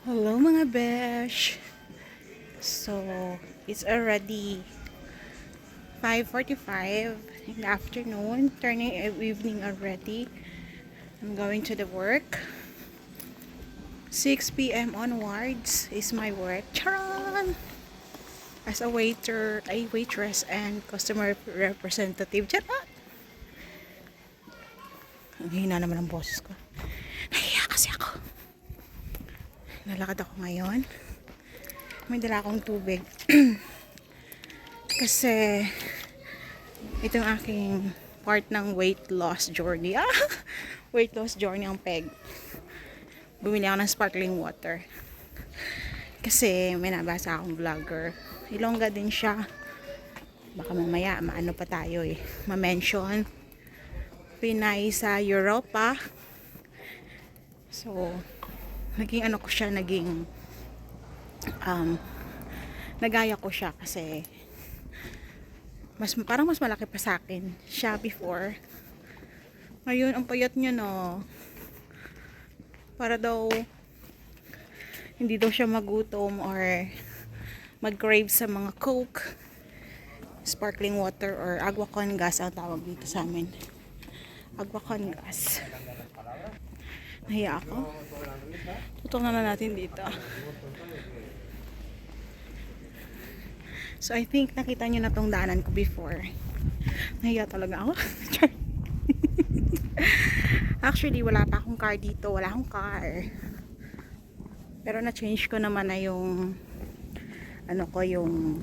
Hello mga besh. So, it's already 5:45 in the afternoon, turning evening already. I'm going to the work. 6 p.m. onwards is my work. Charan! As a waitress and customer representative. Charan! Ang hina naman ang boses ko. Nahiya kasi ako. Lalakad ako ngayon. May dala akong tubig. Kasi itong aking part ng weight loss journey. Weight loss journey ang peg. Bumili ako ng sparkling water. Kasi may nabasa akong vlogger. Ilongga din siya. Baka mamaya maano pa tayo ma-mention. Pinay sa Europa. So, naging ano ko siya, nagaya ko siya kasi parang mas malaki pa sa akin siya before. Ngayon ang payat niya, no, para daw hindi daw siya magutom or mag-crave sa mga Coke, sparkling water, or agua con gas ang tawag dito sa amin. Agua con gas. Nahiya ako. Tutunan na natin dito. So, I think nakita nyo na tong daanan ko before. Nahiya talaga ako. Actually, wala pa akong car dito. Wala akong car. Pero na-change ko naman na yung yung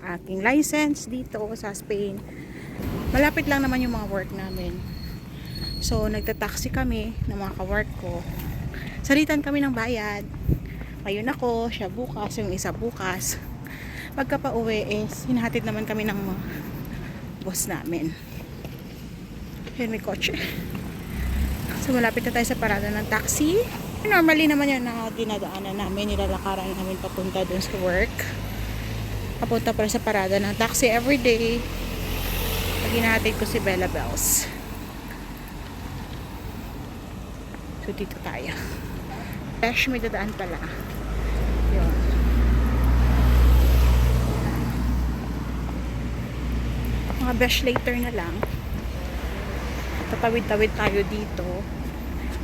aking license dito sa Spain. Malapit lang naman yung mga work namin. So, nagtataxi kami ng mga ka-work ko. Salitan kami ng bayad. Ngayon ako, siya bukas, yung isa bukas. Pagka pa uwi hinahatid naman kami ng mga boss namin. Here may kotse. So, malapit na tayo sa parada ng taxi. Normally naman yan na dinadaanan namin, nilalakaran namin papunta dun sa work. Papunta pala sa parada ng taxi everyday. Pag hinahatid ko si Bella Bells. So, dito tayo. Fresh, may dadaan pala. Yun. Mga besh later na lang. Tatawid-tawid tayo dito.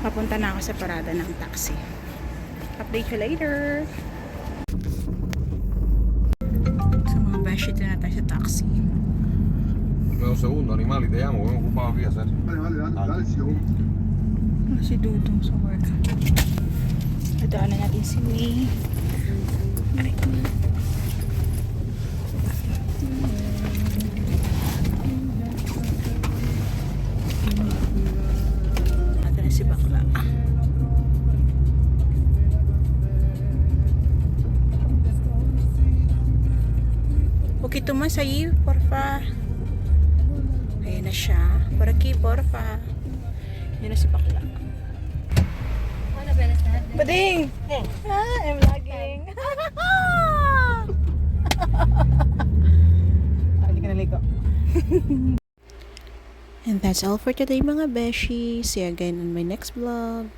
Papunta na ako sa parada ng taxi. Update you later. So, mga besh, ito na tayo sa taxi. Un segundo, animali, te llamo, voy ocupado aquí a hacer. Vale, dale, sí, Si Dudong sa work. Dadaanan natin si May. Aray. Ito na si Bakla. Poquito más ahí, porfa. Ayan na siya. Por aquí, porfa. Yun na si Bakla. Bading! I'm vlogging. Hindi ka naligo. And that's all for today mga beshi. See you again on my next vlog.